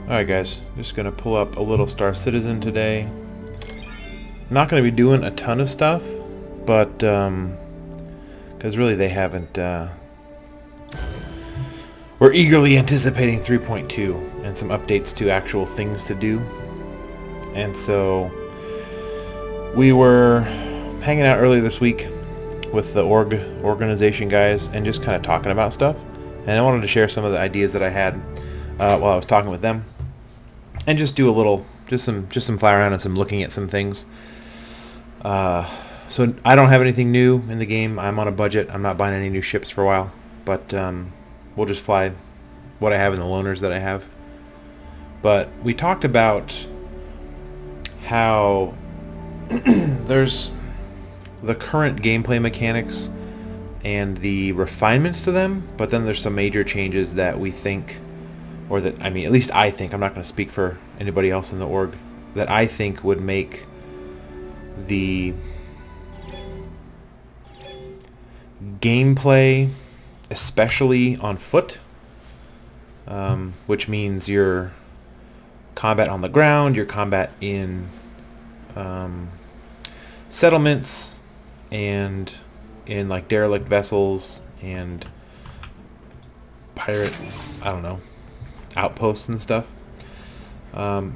Alright guys, just gonna pull up a little Star Citizen today. Not gonna be doing a ton of stuff, but because really they haven't we're eagerly anticipating 3.2 and some updates to actual things to do. And so we were hanging out earlier this week with the organization guys and just kind of talking about stuff. And I wanted to share some of the ideas that I had while I was talking with them, and just do a little, just some fly around and some looking at some things. So I don't have anything new in the game. I'm on a budget. I'm not buying any new ships for a while, but we'll just fly what I have in the loaners that I have. But we talked about how there's the current gameplay mechanics and the refinements to them, but then there's some major changes that we think, or that, I mean, at least I think, I'm not going to speak for anybody else in the org, that I think would make the gameplay, especially on foot, which means your combat on the ground, your combat in settlements, and in like derelict vessels and pirate, I don't know, outposts and stuff,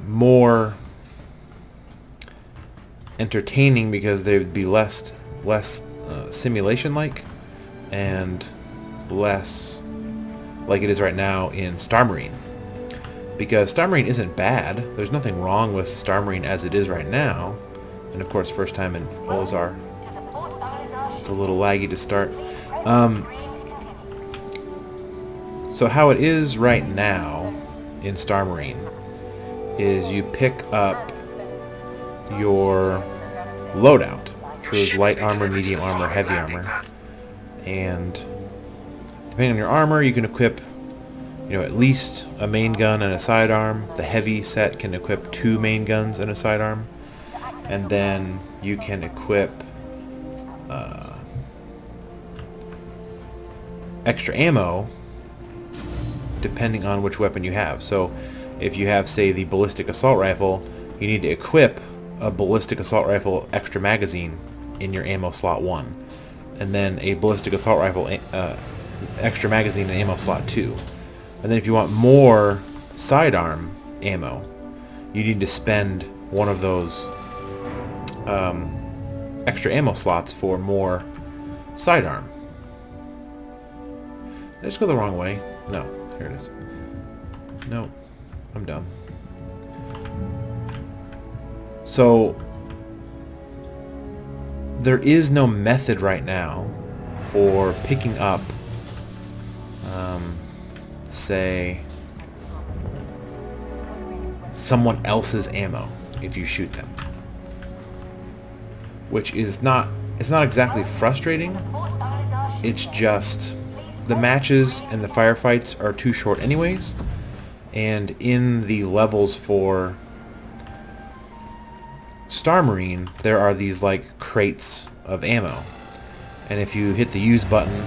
more entertaining because they would be less simulation-like and less like it is right now in Star Marine. Because Star Marine isn't bad. There's nothing wrong with Star Marine as it is right now. And of course, first time in Ozar. It's a little laggy to start. So how it is right now in Star Marine is you pick up your loadout. So there's light armor, medium armor, heavy armor. And depending on your armor, you can equip, you know, at least a main gun and a sidearm. The heavy set can equip 2 main guns and a sidearm. And then you can equip extra ammo depending on which weapon you have. So if you have, say, the ballistic assault rifle, you need to equip a ballistic assault rifle extra magazine in your ammo slot 1. And then a ballistic assault rifle extra magazine in ammo slot 2. And then if you want more sidearm ammo, you need to spend one of those extra ammo slots for more sidearm. Did I just go the wrong way? No, here it is. No, I'm dumb. So there is no method right now for picking up, say, someone else's ammo if you shoot them. Which is not, it's not exactly frustrating, it's just the matches and the firefights are too short anyways, and in the levels for Star Marine there are these like crates of ammo, and if you hit the use button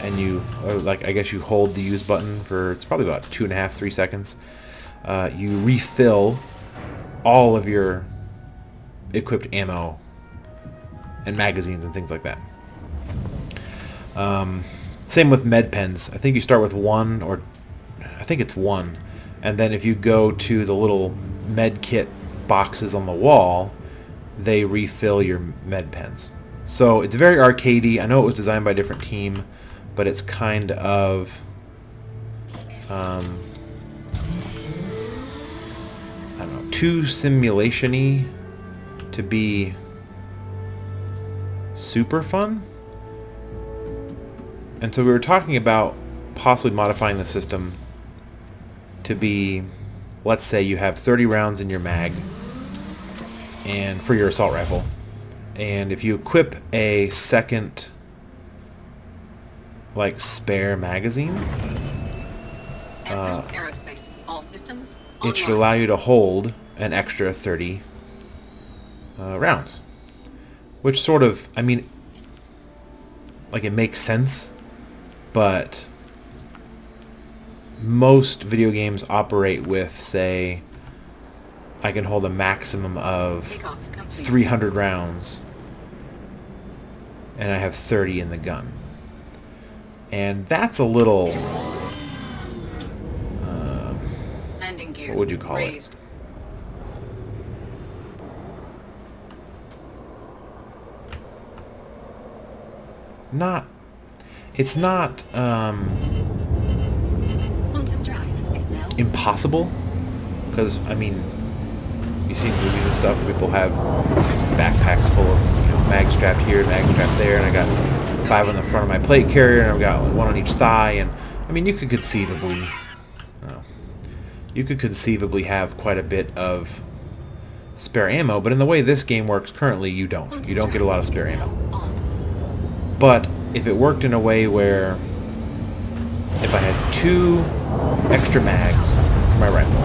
and you, or like, I guess you hold the use button for, it's probably about 2.5-3 seconds, you refill all of your equipped ammo and magazines and things like that. Same with med pens. I think you start with 1, or I think it's 1, and then if you go to the little med kit boxes on the wall, they refill your med pens. So it's very arcadey. I know it was designed by a different team, but it's kind of I don't know, too simulation-y to be super fun. And so we were talking about possibly modifying the system to be, let's say you have 30 rounds in your mag and for your assault rifle, and if you equip a second like spare magazine, Aerospace. All systems it should allow you to hold an extra 30 rounds, which sort of, I mean, like, it makes sense, but most video games operate with, say, I can hold a maximum of Takeoff complete. 300 rounds, and I have 30 in the gun. And that's a little, Landing gear. what would you call it? Raised. It's not Quantum drive is now impossible, because, I mean, you see in movies and stuff where people have backpacks full of, mag strapped here, mag strapped there, and I got 5 on the front of my plate carrier, and I've got 1 on each thigh, and, I mean, you could conceivably have quite a bit of spare ammo, but in the way this game works currently, you don't. You don't get a lot of spare ammo. But if it worked in a way where if I had 2 extra mags for my rifle,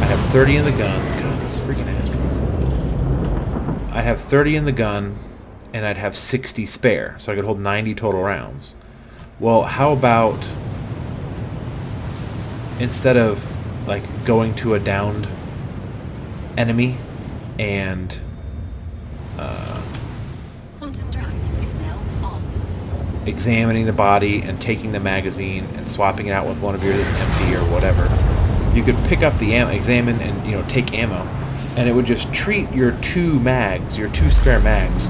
I'd have 30 in the gun. God, this freaking ass. I'd have 30 in the gun, and I'd have 60 spare, so I could hold 90 total rounds. Well, how about instead of like going to a downed enemy and quantum drive is now on. examining the body and taking the magazine and swapping it out with one of yours that's empty or whatever, you could pick up the ammo, examine, and take ammo, and it would just treat your 2 spare mags,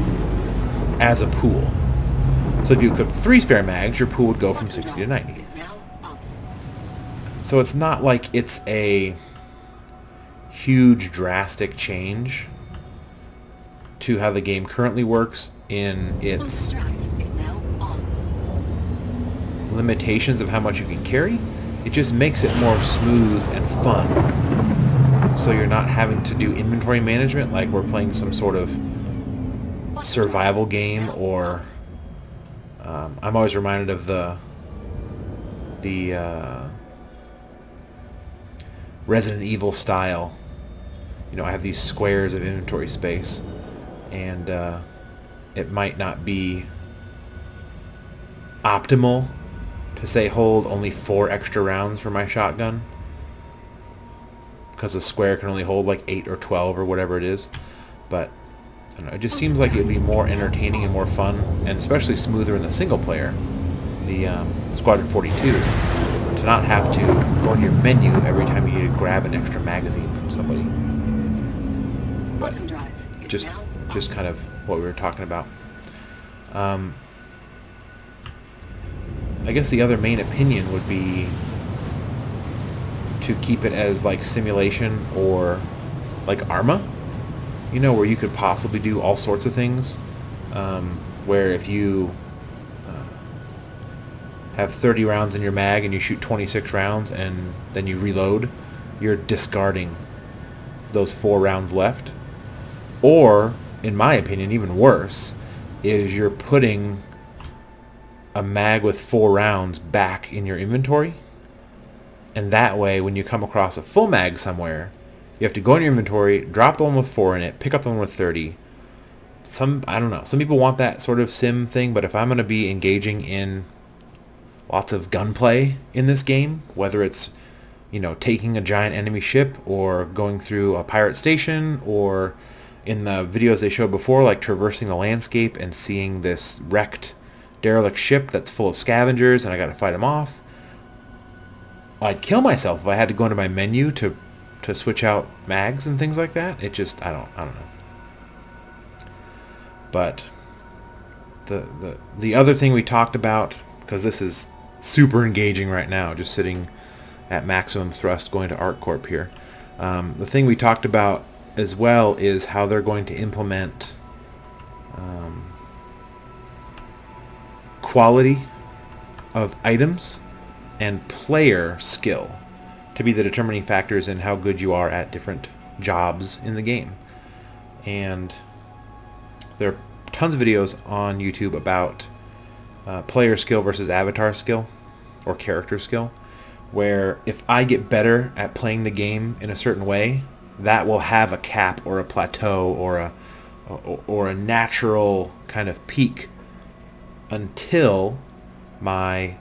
as a pool. So if you equip 3 spare mags, your pool would go from 60 to 90. Is now off. So it's not like it's a huge drastic change to how the game currently works in its Quantum drive is now on. limitations of how much you can carry. It just makes it more smooth and fun. So you're not having to do inventory management like we're playing some sort of survival game, or I'm always reminded of the Resident Evil style. I have these squares of inventory space, and it might not be optimal to say hold only 4 extra rounds for my shotgun, because the square can only hold like 8 or 12 or whatever it is. But I don't know, it just seems like it would be more entertaining and more fun, and especially smoother in the single player, the Squadron 42, to not have to go into your menu every time you need to grab an extra magazine from somebody. But Quantum drive is just now just on. kind of what we were talking about. I guess the other main opinion would be to keep it as like simulation, or like Arma, where you could possibly do all sorts of things, where if you have 30 rounds in your mag and you shoot 26 rounds and then you reload, you're discarding those 4 rounds left. Or, in my opinion, even worse, is you're putting a mag with 4 rounds back in your inventory, and that way when you come across a full mag somewhere, you have to go in your inventory, drop the one with 4 in it, pick up the one with 30. I don't know, some people want that sort of sim thing, but if I'm going to be engaging in lots of gunplay in this game, whether it's taking a giant enemy ship, or going through a pirate station, or in the videos they showed before, like traversing the landscape and seeing this wrecked derelict ship that's full of scavengers and I got to fight them off, I'd kill myself if I had to go into my menu to switch out mags and things like that. It just, I don't know. But the other thing we talked about, because this is super engaging right now, just sitting at maximum thrust going to ArcCorp here, the thing we talked about as well is how they're going to implement quality of items and player skill to be the determining factors in how good you are at different jobs in the game. And there are tons of videos on YouTube about player skill versus avatar skill or character skill, where if I get better at playing the game in a certain way, that will have a cap or a plateau or a natural kind of peak until my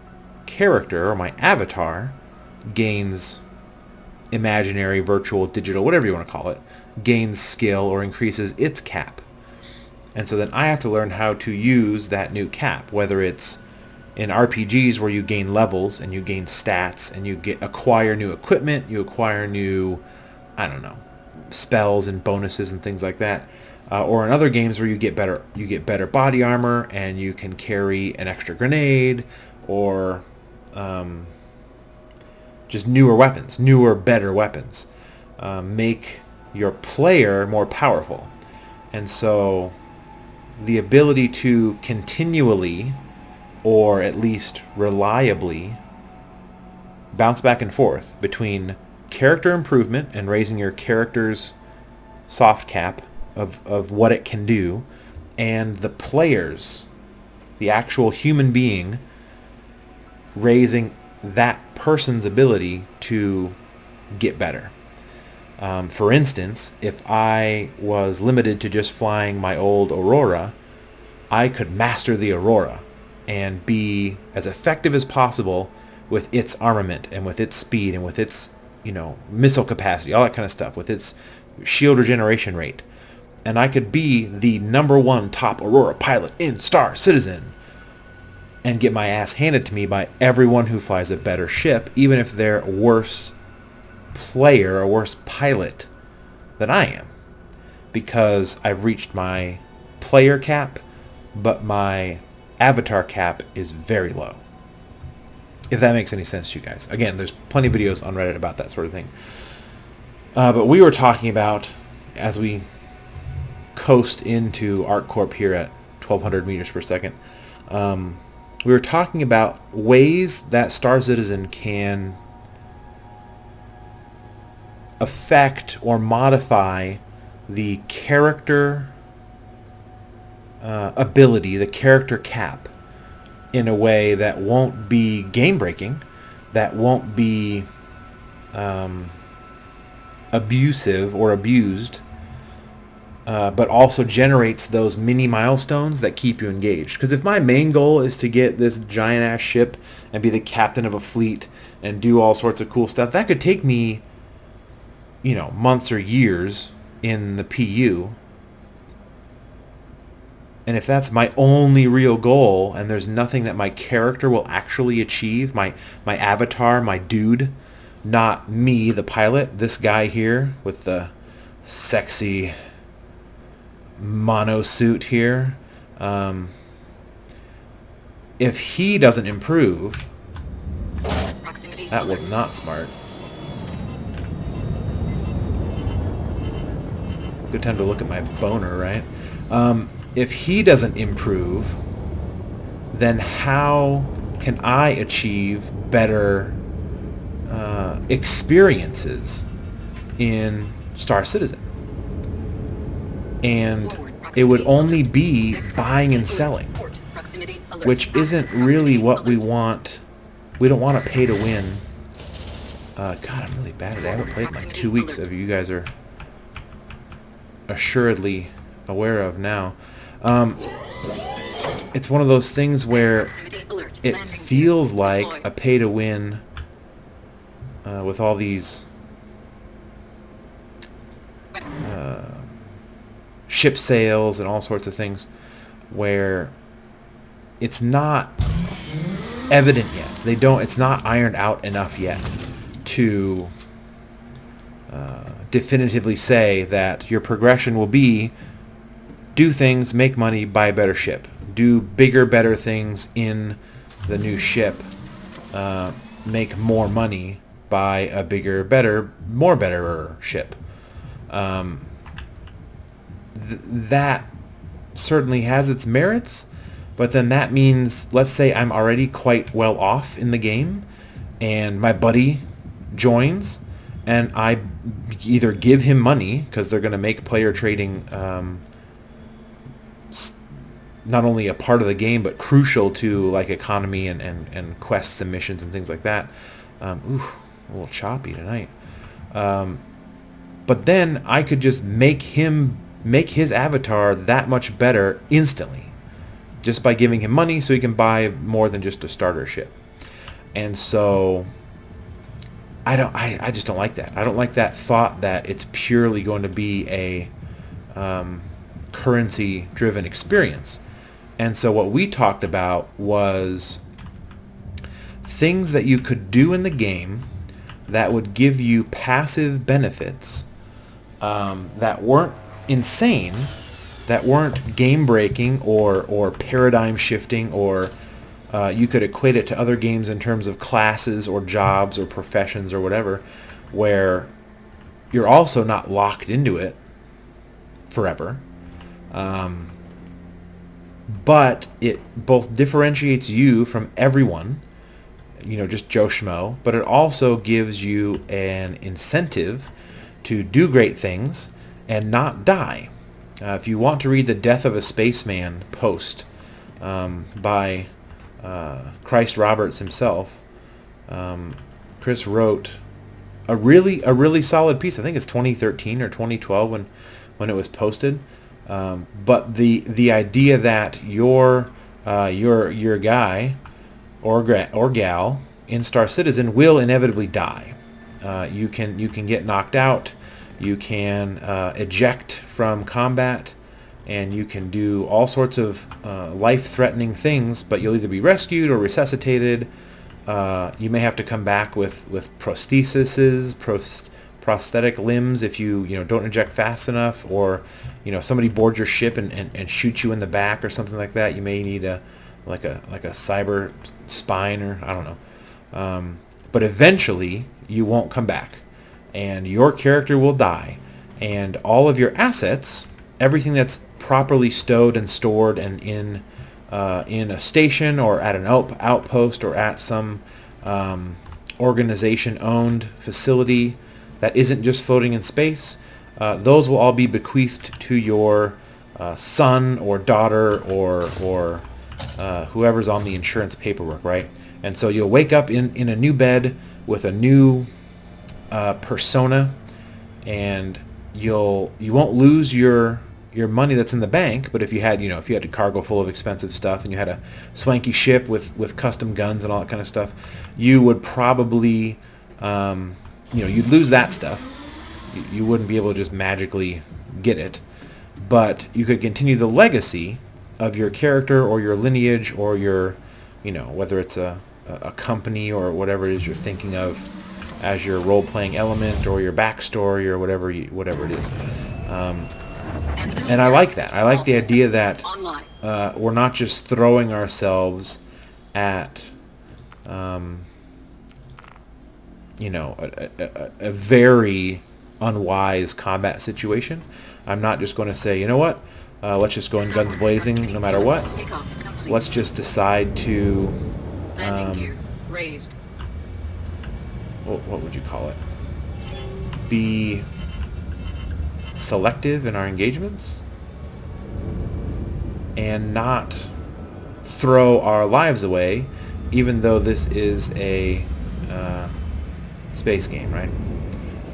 character or my avatar gains imaginary, virtual, digital, whatever you want to call it, gains skill or increases its cap. And so then I have to learn how to use that new cap, whether it's in RPGs where you gain levels and you gain stats and you acquire new equipment, you acquire new, I don't know, spells and bonuses and things like that. Or in other games where you get better body armor and you can carry an extra grenade, or just newer weapons, better weapons, make your player more powerful. And so the ability to continually, or at least reliably, bounce back and forth between character improvement and raising your character's soft cap of what it can do, and the players, the actual human being, raising that person's ability to get better. For instance, if I was limited to just flying my old Aurora, I could master the Aurora and be as effective as possible with its armament and with its speed and with its, missile capacity, all that kind of stuff, with its shield regeneration rate. And I could be the #1 top Aurora pilot in Star Citizen and get my ass handed to me by everyone who flies a better ship, even if they're a worse player, a worse pilot than I am, because I've reached my player cap, but my avatar cap is very low. If that makes any sense to you guys. Again, there's plenty of videos on Reddit about that sort of thing. But we were talking about, as we coast into ArcCorp here at 1,200 meters per second, we were talking about ways that Star Citizen can affect or modify the character ability, the character cap, in a way that won't be game-breaking, that won't be abusive or abused, but also generates those mini milestones that keep you engaged. Because if my main goal is to get this giant-ass ship and be the captain of a fleet and do all sorts of cool stuff, that could take me, months or years in the PU. And if that's my only real goal, and there's nothing that my character will actually achieve, my avatar, my dude, not me, the pilot, this guy here with the sexy mono suit here, if he doesn't improve, that was not smart. Good time to look at my boner, right? If he doesn't improve, then how can I achieve better experiences in Star Citizen? And it would only be buying and selling, which isn't really what we want. We don't want to pay to win. God, I'm really bad at it. I haven't played in like 2 weeks, as you guys are assuredly aware of now. It's one of those things where it feels like a pay to win with all these ship sales and all sorts of things, where it's not evident yet. It's not ironed out enough yet to definitively say that your progression will be do things, make money, buy a better ship, do bigger, better things in the new ship, make more money, buy a bigger, better, more betterer ship. That certainly has its merits, but then that means, let's say I'm already quite well off in the game, and my buddy joins, and I either give him money, because they're going to make player trading not only a part of the game, but crucial to like economy and quests and missions and things like that. Ooh, a little choppy tonight. But then I could just make his avatar that much better instantly, just by giving him money so he can buy more than just a starter ship. And so I just don't like that. I don't like that thought that it's purely going to be a currency-driven experience. And so what we talked about was things that you could do in the game that would give you passive benefits that weren't insane, that weren't game-breaking or paradigm-shifting, or you could equate it to other games in terms of classes or jobs or professions or whatever, where you're also not locked into it forever. But it both differentiates you from everyone, just Joe Schmo, but it also gives you an incentive to do great things and not die. If you want to read the Death of a Spaceman post by Christ Roberts himself, Chris wrote a really solid piece. I think it's 2013 or 2012 when it was posted. But the idea that your guy or gal in Star Citizen will inevitably die. You can get knocked out. You can eject from combat, and you can do all sorts of life-threatening things. But you'll either be rescued or resuscitated. You may have to come back with prostheses, prosthetic limbs if you don't eject fast enough, or somebody boards your ship and shoots you in the back or something like that. You may need a cyber spine, or I don't know. But eventually you won't come back, and your character will die, and all of your assets, everything that's properly stowed and stored and in a station or at an outpost or at some organization-owned facility that isn't just floating in space, those will all be bequeathed to your son or daughter or whoever's on the insurance paperwork, right? And so you'll wake up in a new bed with a new persona, and you won't lose your money that's in the bank. But if you had a cargo full of expensive stuff and you had a swanky ship with custom guns and all that kind of stuff, you would probably you'd lose that stuff. You wouldn't be able to just magically get it, but you could continue the legacy of your character or your lineage or your, whether it's a company or whatever it is you're thinking of as your role-playing element or your backstory or whatever it is. And I like that. I like the idea that we're not just throwing ourselves at a very unwise combat situation. I'm not just going to say, you know what, let's just go in guns blazing no matter what. Let's just decide to Landing gear raised. what would you call it? Be selective in our engagements and not throw our lives away, even though this is a space game, right?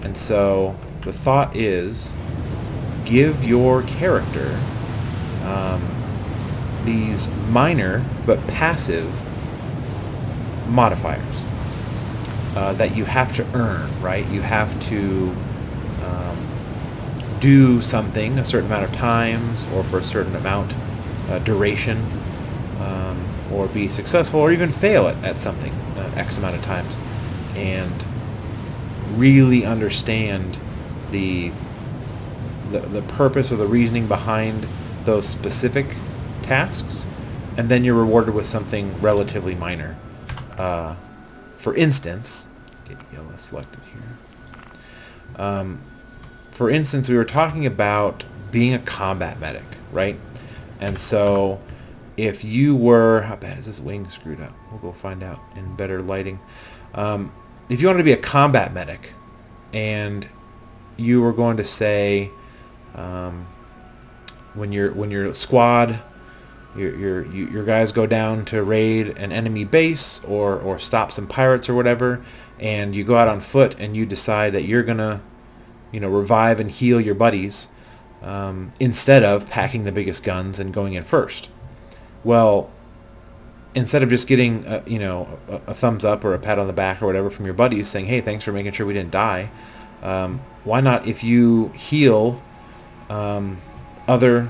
And so the thought is, give your character these minor but passive modifiers that you have to earn, right? You have to do something a certain amount of times or for a certain amount duration, or be successful or even fail at something X amount of times, and really understand the purpose or the reasoning behind those specific tasks, and then you're rewarded with something relatively minor. For instance, get yellow selected here. For instance, we were talking about being a combat medic, right? And so if you were, how bad is this wing screwed up? We'll go find out in better lighting. If you wanted to be a combat medic and you were going to say, when your squad, your guys go down to raid an enemy base or stop some pirates or whatever, and you go out on foot and you decide that you're gonna revive and heal your buddies instead of packing the biggest guns and going in first. Well, instead of just getting a thumbs up or a pat on the back or whatever from your buddies saying, hey, thanks for making sure we didn't die, why not, if you heal other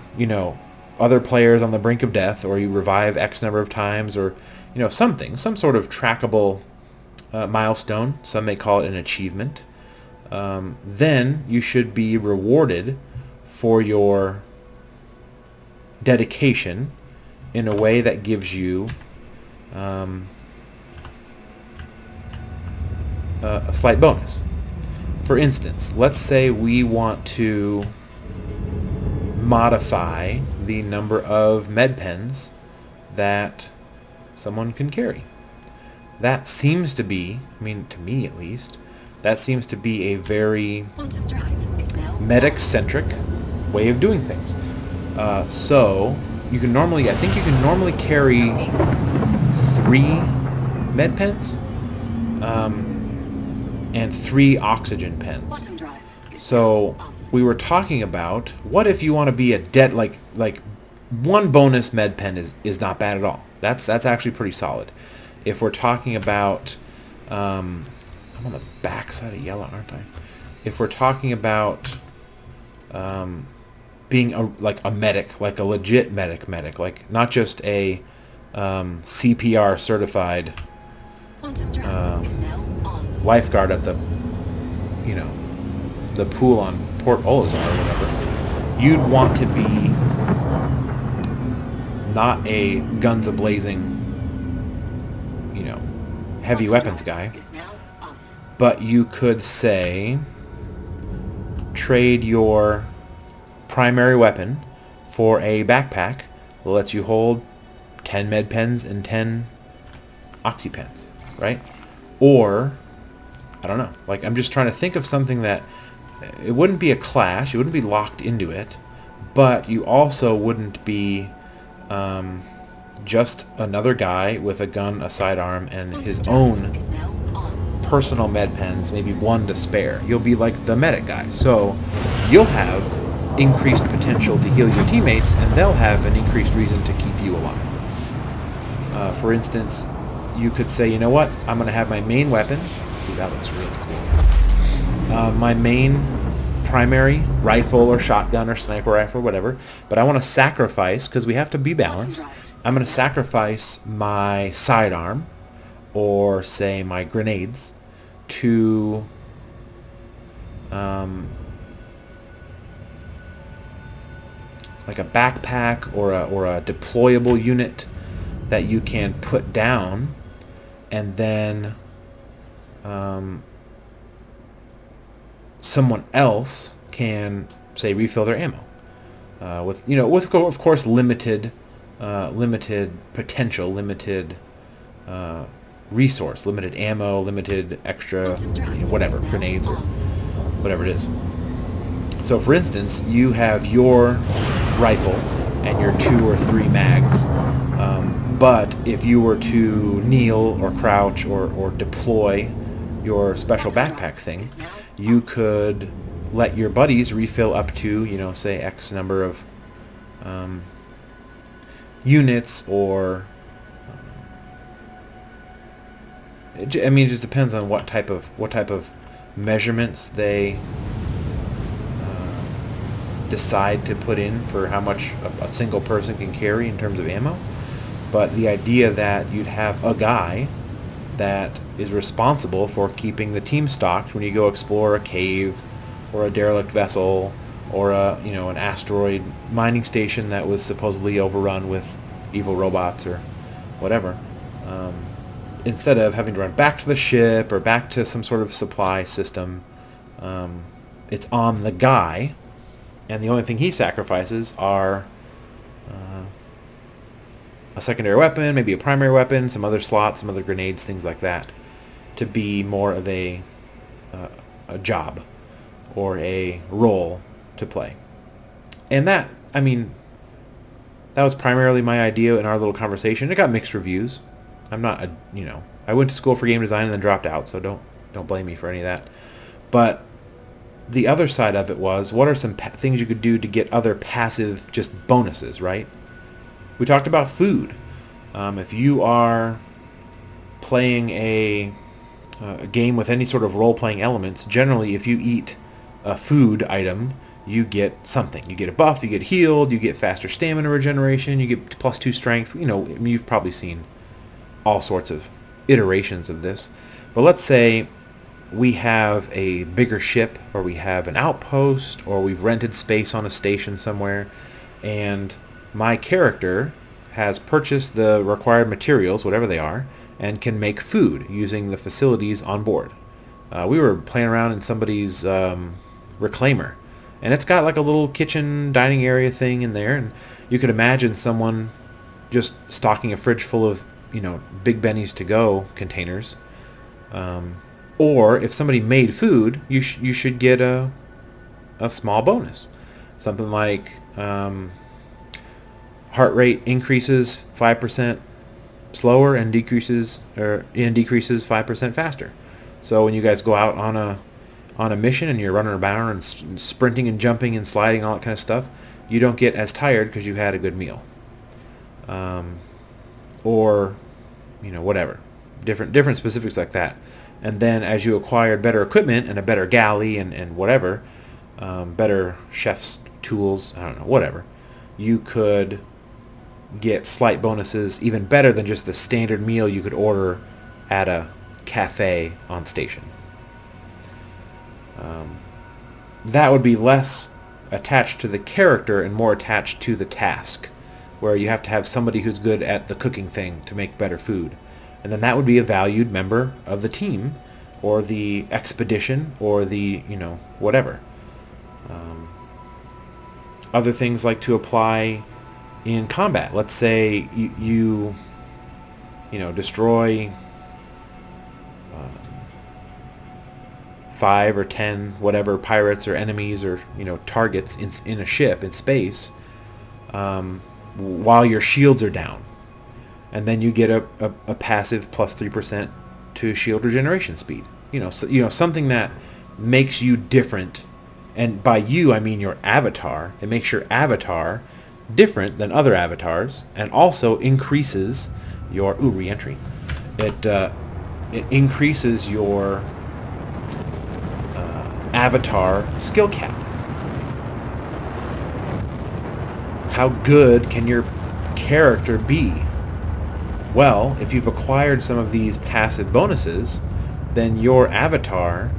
other players on the brink of death, or you revive X number of times, or some sort of trackable milestone, some may call it an achievement, then you should be rewarded for your dedication in a way that gives you a slight bonus. For instance, let's say we want to modify the number of med pens that someone can carry. That seems to be, I mean, to me at least, that seems to be a very medic-centric way of doing things. So you can normally, I think you can normally carry 3 med pens and 3 oxygen pens. So we were talking about, what if you want to be a like 1 bonus med pen is not bad at all. That's actually pretty solid. If we're talking about, I'm on the back side of yellow, aren't I? If we're talking about being a medic, like a legit medic, like not just a CPR certified lifeguard at the the pool on Port Olisar or whatever, you'd want to be not a guns a-blazing, heavy weapons guy, but you could say trade your primary weapon for a backpack that lets you hold 10 med pens and 10 oxy pens, right? Or, I don't know, like, I'm just trying to think of something that it wouldn't be a clash, you wouldn't be locked into it, but you also wouldn't be just another guy with a gun, a sidearm, and his own personal med pens, maybe 1 to spare. You'll be like the medic guy. So you'll have increased potential to heal your teammates, and they'll have an increased reason to keep you alive. For instance, you could say, you know what, I'm going to have my main weapon. Ooh, that looks really cool. My main primary rifle or shotgun or sniper rifle or whatever, but I want to sacrifice, because we have to be balanced, I'm going to sacrifice my sidearm or, say, my grenades to like a backpack or a deployable unit that you can put down, and then someone else can, say, refill their ammo with of course limited potential, limited resource, limited ammo, limited extra whatever, grenades or whatever it is. So for instance, you have your rifle and your 2 or 3 mags, but if you were to kneel or crouch or deploy your special backpack thing, you could let your buddies refill up to, say, X number of units, or it just depends on what type of measurements they decide to put in for how much a single person can carry in terms of ammo. But the idea that you'd have a guy that is responsible for keeping the team stocked when you go explore a cave or a derelict vessel or an asteroid mining station that was supposedly overrun with evil robots or whatever, instead of having to run back to the ship or back to some sort of supply system, it's on the guy, and the only thing he sacrifices are a secondary weapon, maybe a primary weapon, some other slots, some other grenades, things like that, to be more of a job or a role to play. And that was primarily my idea in our little conversation. It got mixed reviews. I'm not I went to school for game design and then dropped out, so don't blame me for any of that. But the other side of it was, what are some things you could do to get other passive just bonuses, right? We talked about food. If you are playing a game with any sort of role-playing elements, generally if you eat a food item, you get something. You get a buff, you get healed, you get faster stamina regeneration, you get +2 strength. You know, I mean, you've probably seen all sorts of iterations of this. But let's say we have a bigger ship, or we have an outpost, or we've rented space on a station somewhere, and my character has purchased the required materials, whatever they are, and can make food using the facilities on board. We were playing around in somebody's reclaimer, and it's got like a little kitchen dining area thing in there, and you could imagine someone just stocking a fridge full of, you know, Big Benny's to go containers. Or if somebody made food, you should get a small bonus, something like heart rate increases 5% slower and decreases 5% faster. So when you guys go out on a mission and you're running around and sprinting and jumping and sliding, all that kind of stuff, you don't get as tired because you had a good meal. Or, you know, whatever, different specifics like that. And then as you acquired better equipment and a better galley and whatever, better chef's tools, I don't know, whatever, you could get slight bonuses even better than just the standard meal you could order at a cafe on station. That would be less attached to the character and more attached to the task, where you have to have somebody who's good at the cooking thing to make better food. And then that would be a valued member of the team, or the expedition, or the, you know, whatever. Other things like to apply in combat. Let's say you destroy 5 or 10 whatever pirates or enemies or, you know, targets in a ship in space, while your shields are down, and then you get a passive +3% to shield regeneration speed. Something that makes you different, and by you I mean your avatar. It makes your avatar different than other avatars, and also increases your re-entry. It increases your avatar skill cap. How good can your character be? Well, if you've acquired some of these passive bonuses, then your avatar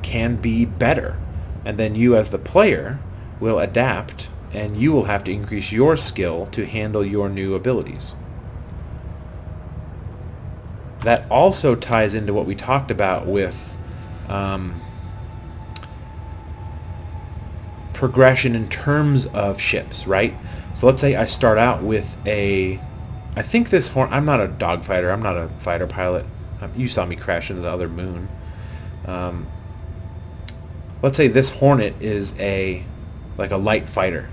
can be better. And then you as the player will adapt, and you will have to increase your skill to handle your new abilities. That also ties into what we talked about with progression in terms of ships, right? So let's say I start out with I think this I'm not a dogfighter, I'm not a fighter pilot. You saw me crash into the other moon. Let's say this Hornet is like a light fighter,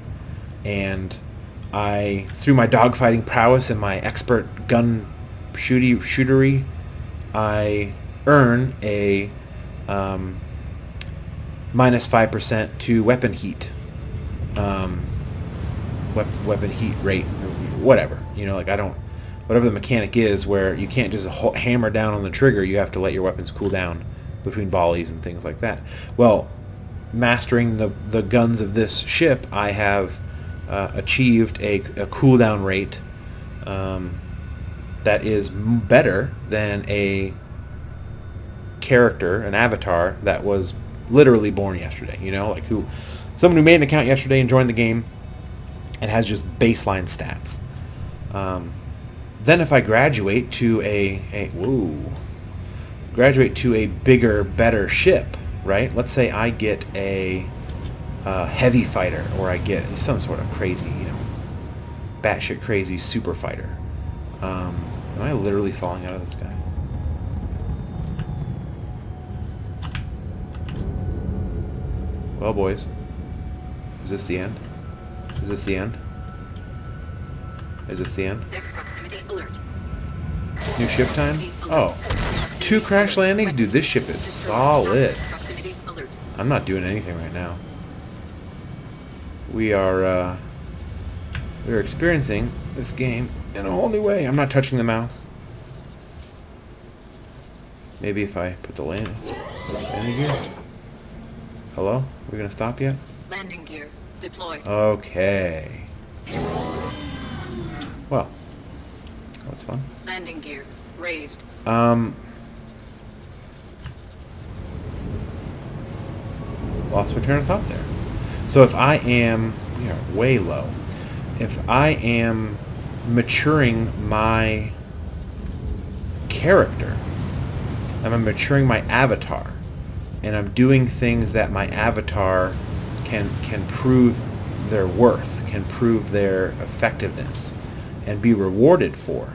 and I, through my dogfighting prowess and my expert gun shootery, I earn a -5% to weapon heat, weapon heat rate, or whatever. Whatever the mechanic is, where you can't just hammer down on the trigger, you have to let your weapons cool down between volleys and things like that. Well, mastering the guns of this ship, I have achieved a cooldown rate that is better than a character, an avatar that was literally born yesterday. Someone who made an account yesterday and joined the game and has just baseline stats. Then if I graduate to a bigger, better ship, right? Let's say I get a heavy fighter, or I get some sort of crazy, batshit crazy super fighter. Am I literally falling out of the sky? Well, boys, is this the end? Is this the end? Is this the end? Proximity alert. New ship time? Oh, 2 crash landings? Dude, this ship is solid. Proximity alert. I'm not doing anything right now. We're experiencing this game in a whole new way. I'm not touching the mouse. Maybe if I put the landing gear. Hello? Are we going to stop yet? Landing gear deployed. Okay. Well, that was fun. Landing gear raised. Lost my train of thought there. So if I am, we are way low. If I am maturing my character, I'm maturing my avatar, and I'm doing things that my avatar can prove their worth, can prove their effectiveness, and be rewarded for.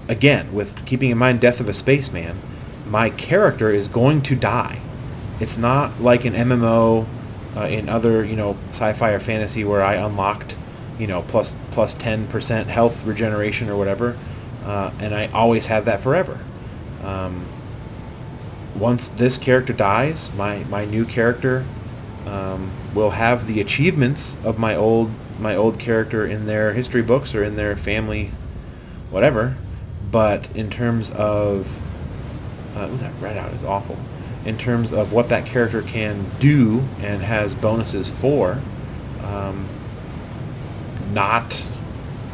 Again, with keeping in mind Death of a Spaceman, my character is going to die. It's not like an MMO in other, sci-fi or fantasy where I unlocked, plus 10% health regeneration or whatever, and I always have that forever. Once this character dies, my new character will have the achievements of my old character in their history books or in their family, whatever. But in terms of that readout is awful. In terms of what that character can do and has bonuses for, not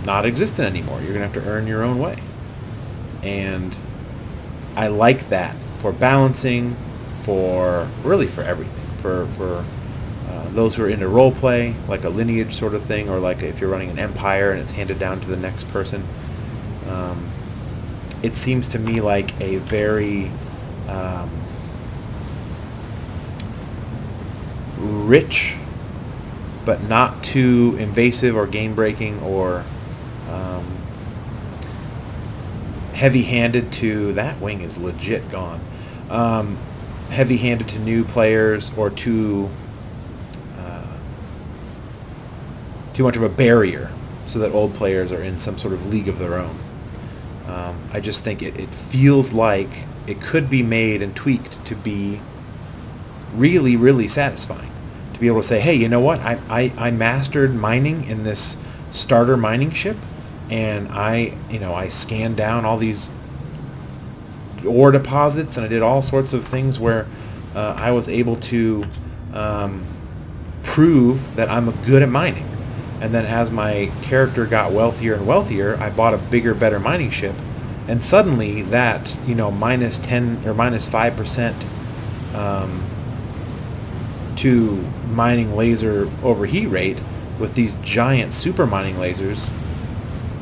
existent anymore. You're gonna have to earn your own way, and I like that for balancing, for everything, for those who are into role play, like a lineage sort of thing, or like if you're running an empire and it's handed down to the next person. It seems to me like a very rich, but not too invasive or game-breaking or heavy-handed to... That wing is legit gone. Heavy-handed to new players, or too much of a barrier so that old players are in some sort of league of their own. I just think it feels like it could be made and tweaked to be really, really satisfying. To be able to say, hey, you know what? I mastered mining in this starter mining ship, and I scanned down all these ore deposits, and I did all sorts of things where I was able to prove that I'm good at mining. And then as my character got wealthier and wealthier, I bought a bigger, better mining ship. And suddenly that, minus 10 or minus 5% to mining laser overheat rate with these giant super mining lasers,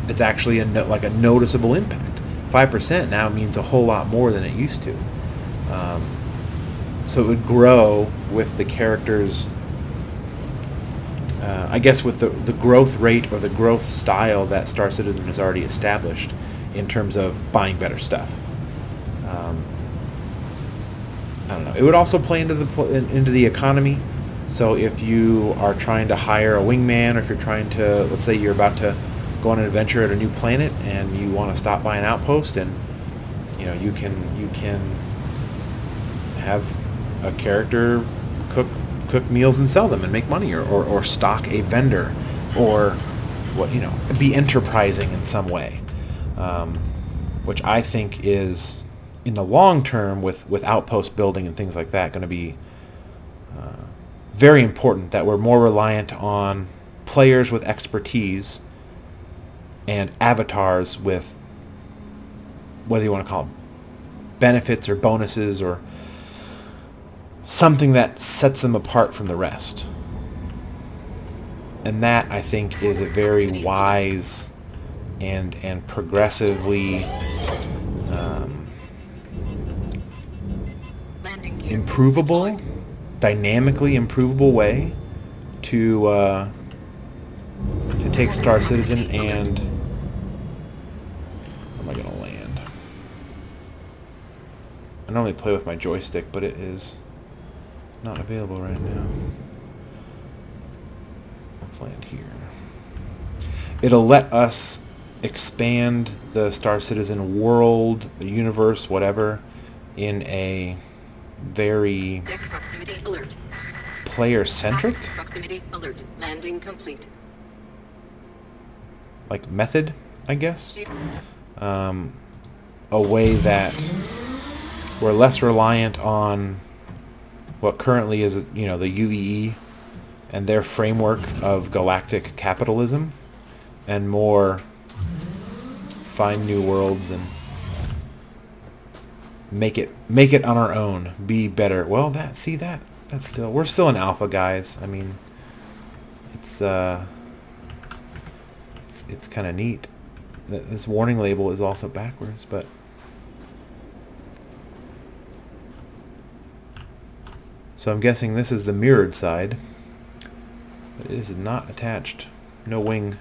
it's actually like a noticeable impact. 5% now means a whole lot more than it used to. So it would grow with the character's, I guess with the growth rate or the growth style that Star Citizen has already established in terms of buying better stuff. I don't know. It would also play into the economy. So if you are trying to hire a wingman, or if you're trying to, let's say you're about to go on an adventure at a new planet and you want to stop by an outpost, and you can have a character cook meals and sell them and make money, or stock a vendor, or be enterprising in some way, which I think is, in the long term, with outpost building and things like that, going to be very important, that we're more reliant on players with expertise and avatars with, whether you want to call them benefits or bonuses or something that sets them apart from the rest. And that, I think, is a very wise and progressively improvable, dynamically improvable way to take Star Citizen and... Where am I going to land? I normally play with my joystick, but it is not available right now. Let's land here. It'll let us expand the Star Citizen world, the universe, whatever, in a very Deck proximity alert. player-centric. Proximity alert. Landing complete. like method, I guess. Shield. A way that we're less reliant on what currently is, you know, the UEE and their framework of galactic capitalism, and more find new worlds and make it on our own, be better. Well, that's still, we're still an alpha, guys. I mean, it's kind of neat. This warning label is also backwards, but so I'm guessing this is the mirrored side. But it is not attached. No wing.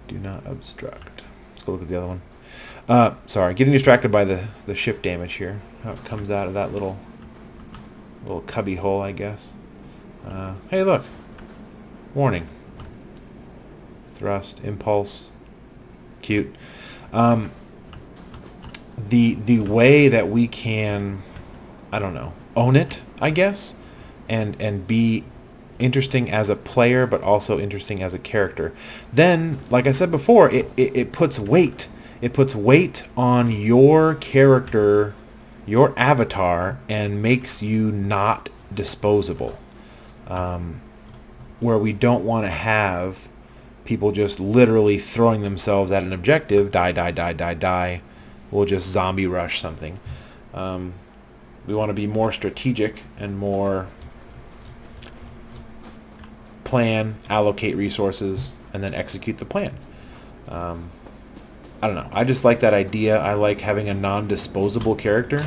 Do not obstruct. Let's go look at the other one. Sorry, getting distracted by the ship damage here. How it comes out of that little cubby hole, I guess. Hey, look. Warning. Thrust, impulse. Cute. The way that we can, I don't know, own it, I guess, and be interesting as a player, but also interesting as a character. Then, like I said before, it puts weight. It puts weight on your character, your avatar, and makes you not disposable. Where we don't want to have people just literally throwing themselves at an objective, die, die, die, die, die. We'll just zombie rush something. We want to be more strategic and more plan, allocate resources, and then execute the plan. I don't know. I just like that idea. I like having a non-disposable character,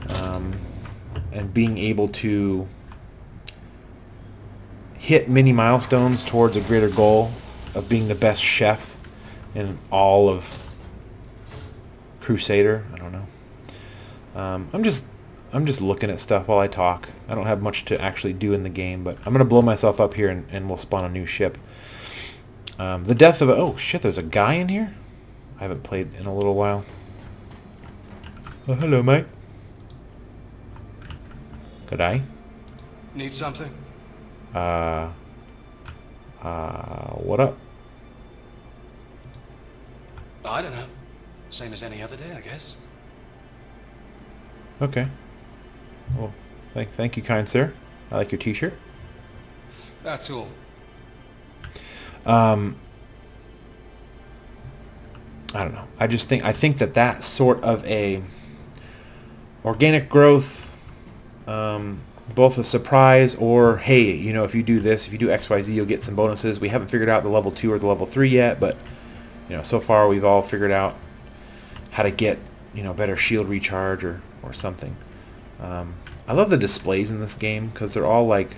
and being able to hit mini milestones towards a greater goal of being the best chef in all of Crusader. I don't know. I'm just looking at stuff while I talk. I don't have much to actually do in the game, but I'm going to blow myself up here and we'll spawn a new ship. The death of oh shit, there's a guy in here? I haven't played in a little while. Oh, hello, mate. Good eye. Need something? What up? I don't know. Same as any other day, I guess. Okay. Well, thank you, kind sir. I like your t-shirt. That's all. I don't know. I think that sort of a organic growth, both a surprise or, hey, you know, if you do this, if you do XYZ, you'll get some bonuses. We haven't figured out the level 2 or the level 3 yet, but, you know, so far we've all figured out how to get, you know, better shield recharge or something. I love the displays in this game because they're all like,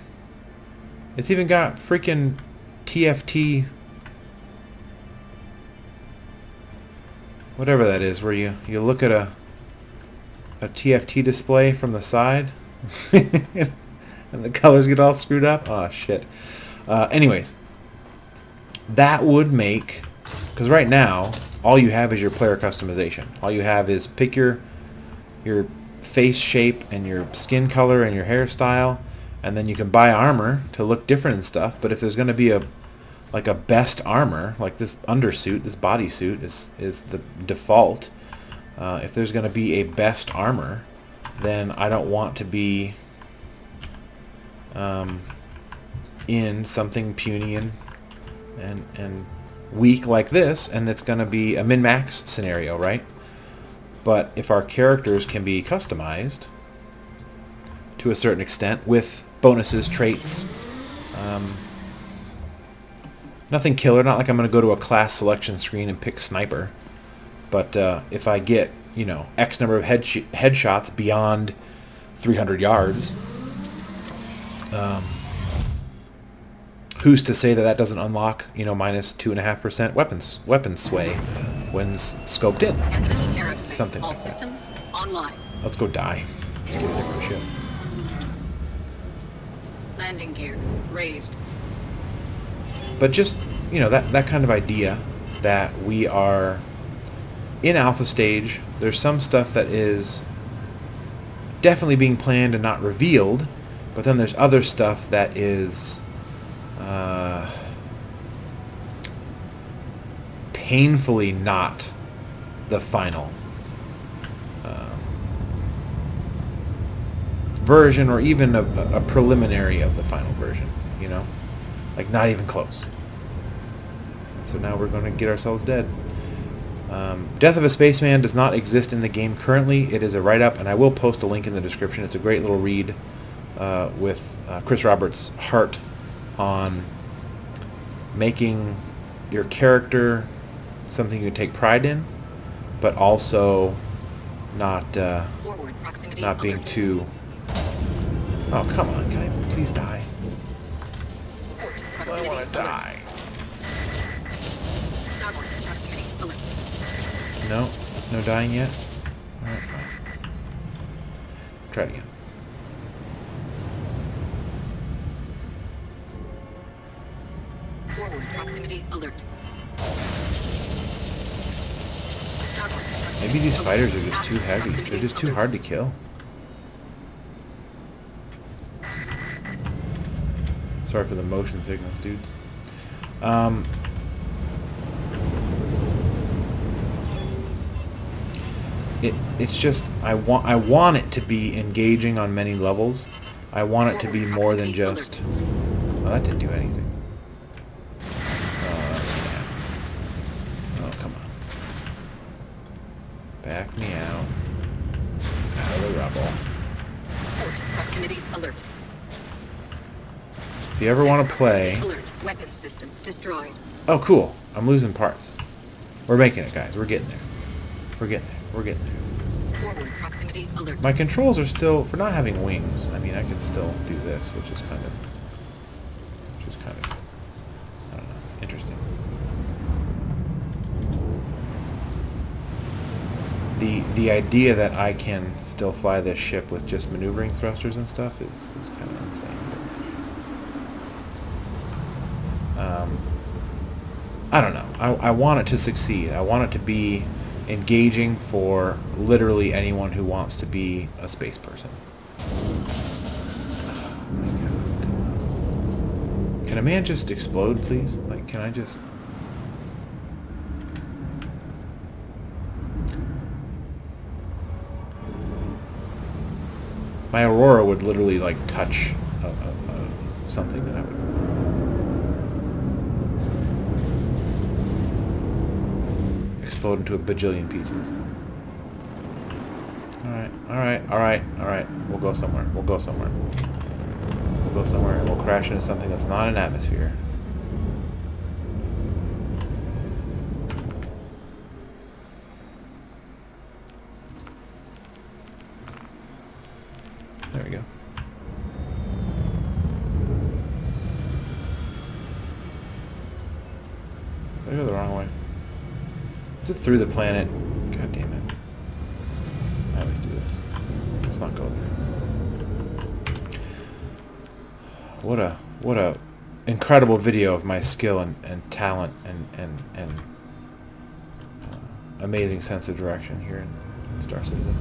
it's even got freaking TFT, whatever that is, where you look at a TFT display from the side and the colors get all screwed up. Oh shit. Anyways, that would make, because right now all you have is your player customization. All you have is pick your face shape and your skin color and your hairstyle, and then you can buy armor to look different and stuff. But if there's going to be a best armor, like this undersuit, this bodysuit is the default. If there's going to be a best armor, then I don't want to be in something puny and weak like this, and it's going to be a min-max scenario, right? But if our characters can be customized to a certain extent with bonuses, traits, nothing killer, not like I'm going to go to a class selection screen and pick sniper. But if I get, you know, X number of headshots beyond 300 yards, who's to say that doesn't unlock, you know, minus 2.5% weapon sway when scoped in? Something All like that. systems online. Let's go die. Get a different ship. Landing gear raised. But just, you know, that kind of idea that we are in alpha stage. There's some stuff that is definitely being planned and not revealed, but then there's other stuff that is painfully not the final version, or even a preliminary of the final version, you know? Like, not even close. So now we're going to get ourselves dead. Death of a Spaceman does not exist in the game currently. It is a write-up, and I will post a link in the description. It's a great little read with Chris Roberts' heart on making your character something you take pride in, but also not Forward proximity not being alert. too... Oh, come on, can I please die? Port I proximity want to alert. die. Starboard proximity alert. No, no dying yet? Alright, fine. Try it again. Forward proximity alert. Starboard proximity Maybe these alert. fighters are just too Active heavy. proximity They're just too alert. hard to kill. Sorry for the motion signals, dudes. It's just I want it to be engaging on many levels. I want it to be more than just... Oh, that didn't do anything. Oh, that's sad. Oh, come on. Back me out. Out of the rubble. Port proximity alert. If you ever want to play... Alert. Weapon system destroyed. Oh, cool. I'm losing parts. We're making it, guys. We're getting there. We're getting there. We're getting there. Forward proximity alert. My controls are still... For not having wings, I mean, I can still do this, which is kind of... I don't know, interesting. The idea that I can still fly this ship with just maneuvering thrusters and stuff is kind of insane. I don't know. I want it to succeed. I want it to be engaging for literally anyone who wants to be a space person. Oh my God, come on. Can a man just explode, please? Like, can I just... My Aurora would literally, like, touch something that I would... explode into a bajillion pieces. Alright. We'll go somewhere. We'll go somewhere and we'll crash into something that's not an atmosphere. There we go. Did I go the wrong way? Is it through the planet? God damn it. I always do this. Let's not go there. What a incredible video of my skill and talent and amazing sense of direction here in Star Citizen.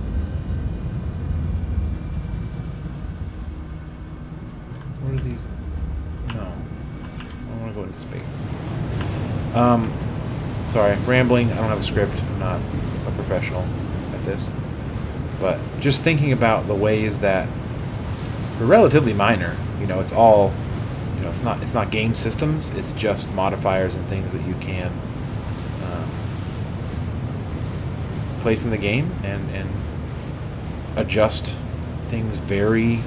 What are these? No. I don't want to go into space. Sorry, rambling. I don't have a script. I'm not a professional at this. But just thinking about the ways that are relatively minor. You know, it's all, you know, it's not game systems. It's just modifiers and things that you can place in the game and adjust things in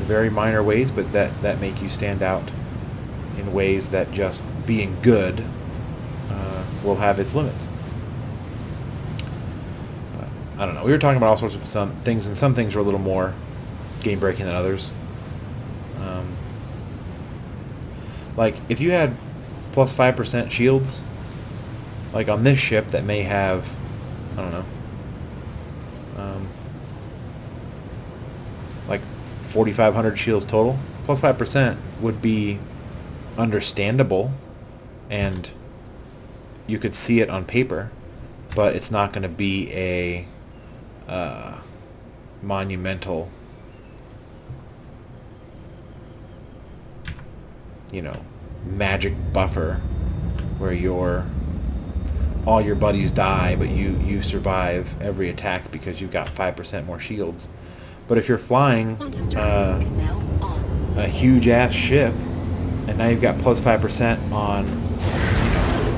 very minor ways, but that make you stand out in ways that just being good will have its limits. But, I don't know. We were talking about all sorts of some things, and some things were a little more game breaking than others. Like if you had plus 5% shields, like on this ship that may have, I don't know, like 4,500 shields total, plus 5% would be understandable, and you could see it on paper, but it's not going to be a monumental, you know, magic buffer where you're all your buddies die, but you survive every attack because you've got 5% more shields. But if you're flying Quantum drive is now on. a huge ass ship, and now you've got plus 5% on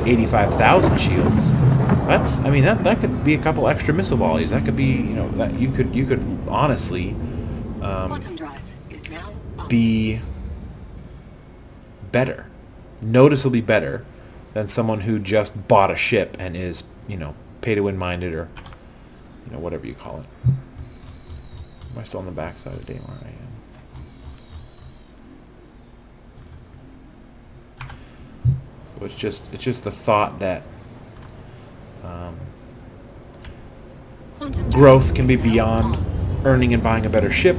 85,000 shields. That's, I mean, that could be a couple extra missile volleys. That could be, that you could honestly Quantum drive is now on. be better, noticeably better than someone who just bought a ship and is, pay to win minded, or whatever you call it. Am I still on the backside of Daymar? I am. So it's just the thought that Quantum drive growth can be is now beyond on. earning and buying a better ship,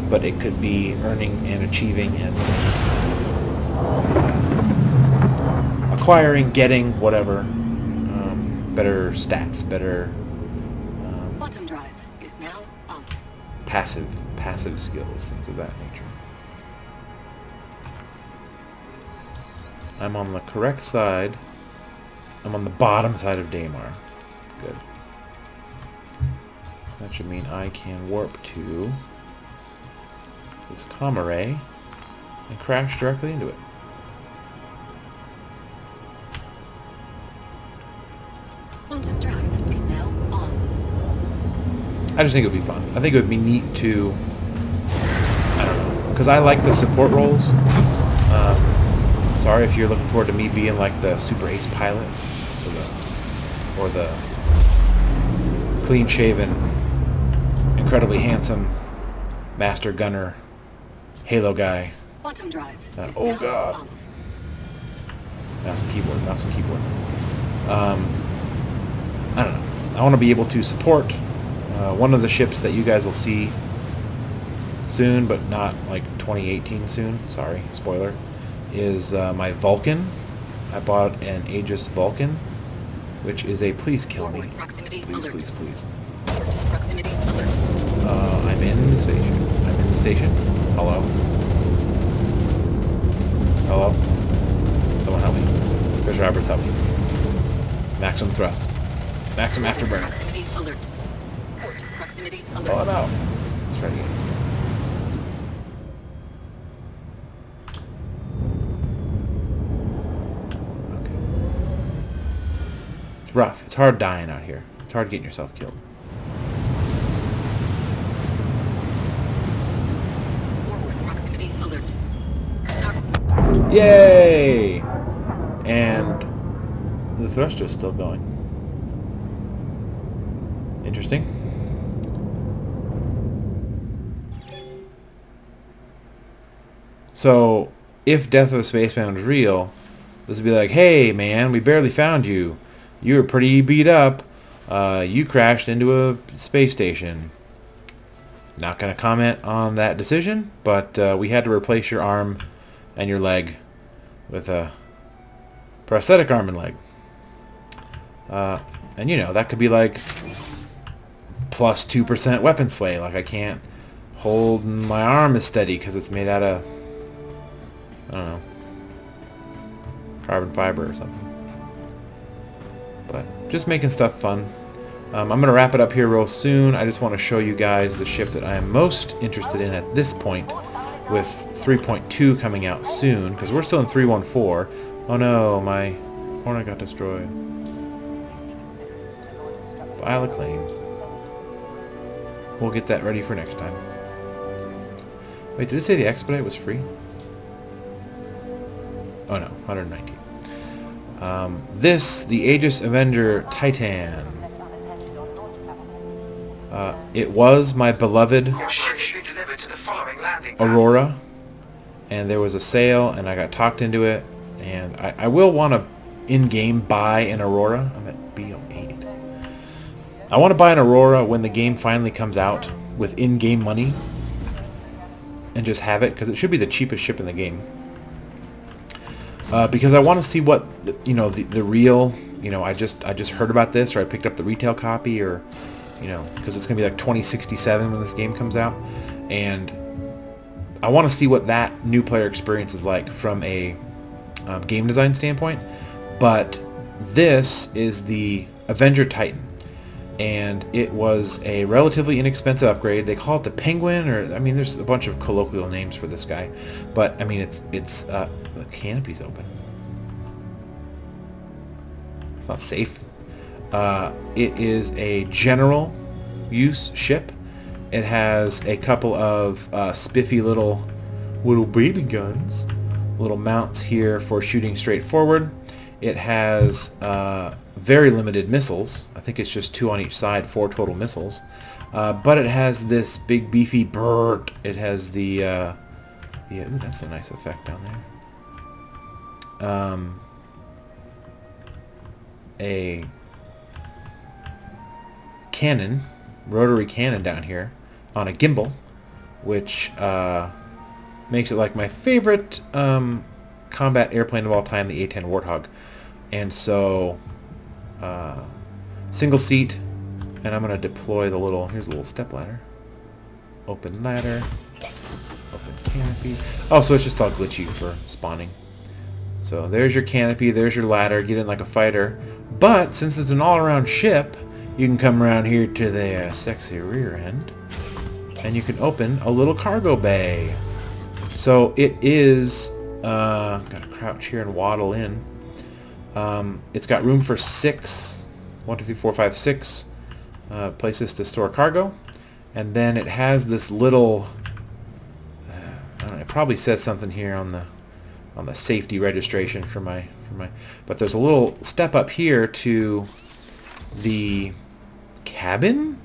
but it could be earning and achieving and acquiring, getting, whatever, better stats, better Quantum drive is now on. passive skills, things of that nature. I'm on the correct side. I'm on the bottom side of Daymar. Good. That should mean I can warp to this comm array and crash directly into it. Quantum drive is now on. I just think it would be fun. I think it would be neat to, I don't know, because I like the support roles. Sorry if you're looking forward to me being like the super ace pilot, or the clean-shaven, incredibly handsome master gunner Halo guy. Quantum drive is Oh now God. on. Mouse and keyboard. I don't know. I want to be able to support one of the ships that you guys will see soon, but not like 2018 soon. Sorry, spoiler. Is my Vulcan. I bought an Aegis Vulcan, which is a please kill me. Forward proximity Please, alert. please, please. Port proximity alert. I'm in the station. I'm in the station. Hello? Hello? Someone help me. Chris Roberts, help me. Maximum thrust. Maximum afterburner. Proximity alert. Port proximity alert. Oh, I'm out. Let's try it again. Okay. It's rough. It's hard dying out here. It's hard getting yourself killed. Forward proximity alert. Start. Yay! And the thruster is still going. Interesting. So, if Death of a Spaceman was real, this would be like, hey man, we barely found you. You were pretty beat up. You crashed into a space station. Not going to comment on that decision, but we had to replace your arm and your leg with a prosthetic arm and leg. And that could be like plus 2% weapon sway. Like I can't hold my arm as steady because it's made out of, I don't know, carbon fiber or something. But just making stuff fun. I'm going to wrap it up here real soon. I just want to show you guys the ship that I am most interested in at this point, with 3.2 coming out soon, because we're still in 3.14. Oh no, my Hornet got destroyed. File a claim. We'll get that ready for next time. Wait, did it say the expedite was free? Oh no, 119. The Aegis Avenger Titan. It was my beloved Aurora, and there was a sale, and I got talked into it, and I will want to in-game buy an Aurora. I'm at B08. I want to buy an Aurora when the game finally comes out with in-game money, and just have it, because it should be the cheapest ship in the game. Because I want to see what the real, I just heard about this, or I picked up the retail copy, or because it's gonna be like 2067 when this game comes out, and I want to see what that new player experience is like from a game design standpoint. But this is the Avenger Titan, and it was a relatively inexpensive upgrade. They call it the Penguin, or I mean, there's a bunch of colloquial names for this guy, but I mean, it's the canopy's open. It's not safe. It is a general use ship. It has a couple of spiffy little baby guns, little mounts here for shooting straight forward. It has very limited missiles. I think it's just 2 on each side, 4 total missiles. But it has this big beefy bird. It has the ooh, that's a nice effect down there. A cannon, rotary cannon down here on a gimbal, which makes it like my favorite combat airplane of all time, the A-10 Warthog. And so single seat, and I'm going to deploy the little, here's a little step ladder, open ladder, open canopy. Oh, so it's just all glitchy for spawning. So there's your canopy, there's your ladder, get in like a fighter. But since it's an all-around ship, you can come around here to the sexy rear end, and you can open a little cargo bay. So it is, gotta crouch here and waddle in. It's got room for 6, 1, 2, 3, 4, 5, 6 places to store cargo. And then it has this little, I don't know, it probably says something here on the safety registration for my, but there's a little step up here to the cabin.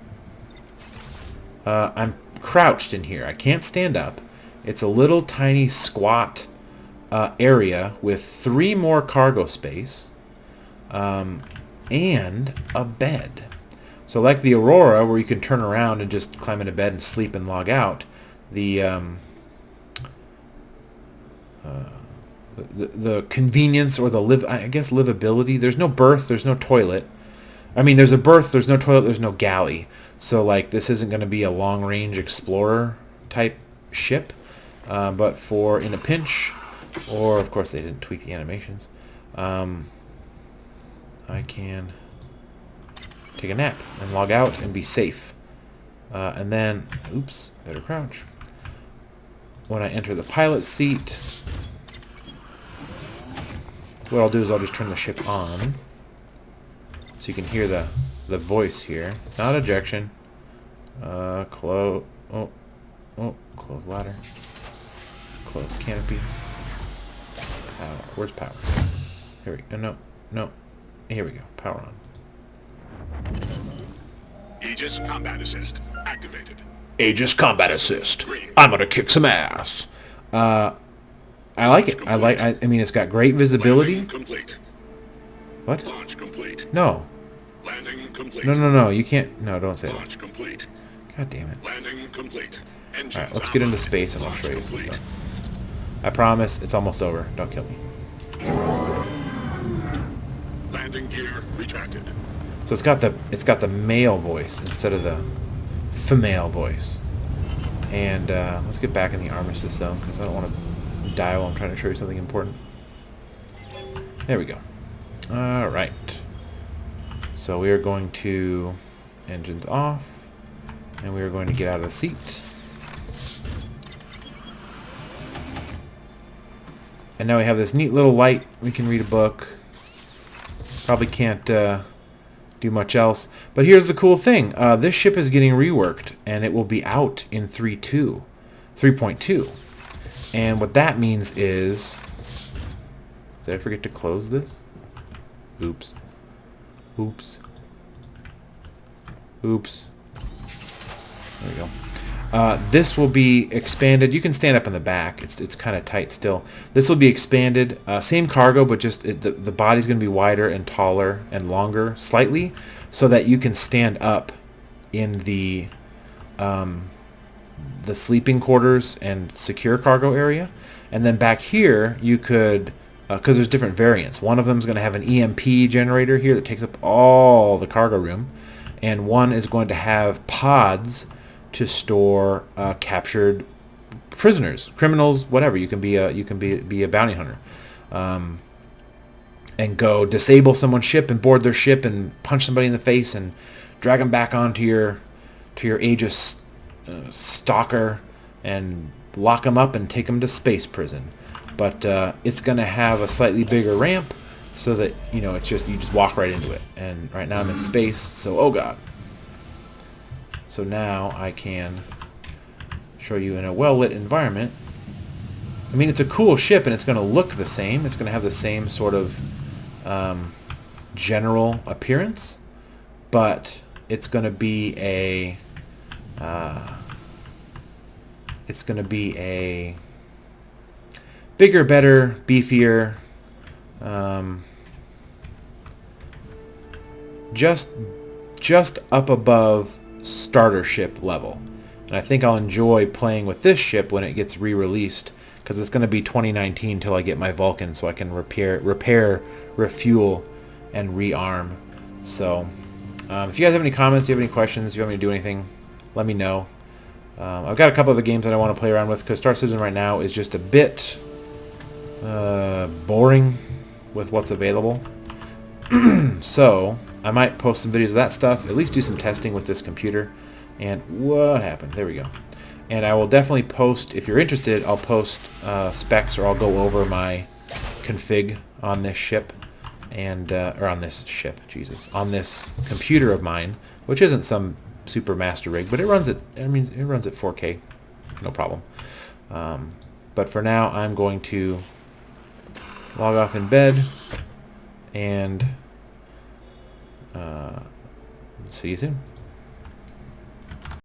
I'm crouched in here. I can't stand up. It's a little tiny squat area with 3 more cargo space and a bed. So like the Aurora, where you can turn around and just climb into bed and sleep and log out, the convenience, or the livability. There's no berth, there's no toilet. I mean, there's a berth, there's no toilet, there's no galley. So like, this isn't going to be a long-range explorer type ship, but for in a pinch, or of course they didn't tweak the animations, I can take a nap and log out and be safe. And then, oops, better crouch. When I enter the pilot seat, what I'll do is I'll just turn the ship on, so you can hear the voice here. Not ejection. Close ladder. Close canopy. Power. Where's power? Here we go. No. Here we go. Power on. Aegis Combat Assist activated. Aegis Combat Assist. I'm gonna kick some ass. I like it. I mean, it's got great visibility. Landing complete. What? Launch complete. No. Landing complete. No. You can't. No, don't say that. Launch complete. God damn it. Landing complete. Engines Alright, let's get into online. space and I'll show you Launch some complete. stuff. I promise, it's almost over. Don't kill me. Landing gear retracted. So it's got the male voice instead of the female voice. And let's get back in the armistice zone, because I don't want to die while I'm trying to show you something important. There we go. Alright. So we are going to engines off, and we are going to get out of the seat. And now we have this neat little light. We can read a book. Probably can't do much else. But here's the cool thing. This ship is getting reworked, and it will be out in 3.2. And what that means is... Did I forget to close this? Oops. There we go. This will be expanded. You can stand up in the back. It's kind of tight still. This will be expanded. Same cargo, but just the body's going to be wider and taller and longer slightly, so that you can stand up in the sleeping quarters and secure cargo area. And then back here, you could, because there's different variants. One of them is going to have an EMP generator here that takes up all the cargo room, and one is going to have pods to store captured prisoners, criminals, whatever. You can be a bounty hunter. and go disable someone's ship and board their ship and punch somebody in the face and drag them back onto your Aegis stalker and lock them up and take them to space prison. But it's going to have a slightly bigger ramp so that, you know, it's just, you just walk right into it. And right now I'm in space, so oh god. So now I can show you in a well-lit environment. I mean, it's a cool ship and it's going to look the same. It's going to have the same sort of general appearance, but it's going to be a bigger, better, beefier, just up above starter ship level. And I think I'll enjoy playing with this ship when it gets re-released, because it's going to be 2019 till I get my Vulcan, so I can repair, refuel, and rearm. So if you guys have any comments, you have any questions, you want me to do anything, let me know. I've got a couple of the games that I want to play around with, because Star Citizen right now is just a bit boring with what's available. So I might post some videos of that stuff, at least do some testing with this computer. And what happened? There we go. And I will definitely post, if you're interested, I'll post specs, or I'll go over my config on this ship, and or on this ship, Jesus, on this computer of mine, which isn't some super master rig, but it runs at, I mean, it runs at 4K, no problem. But for now, I'm going to log off in bed, and see you soon.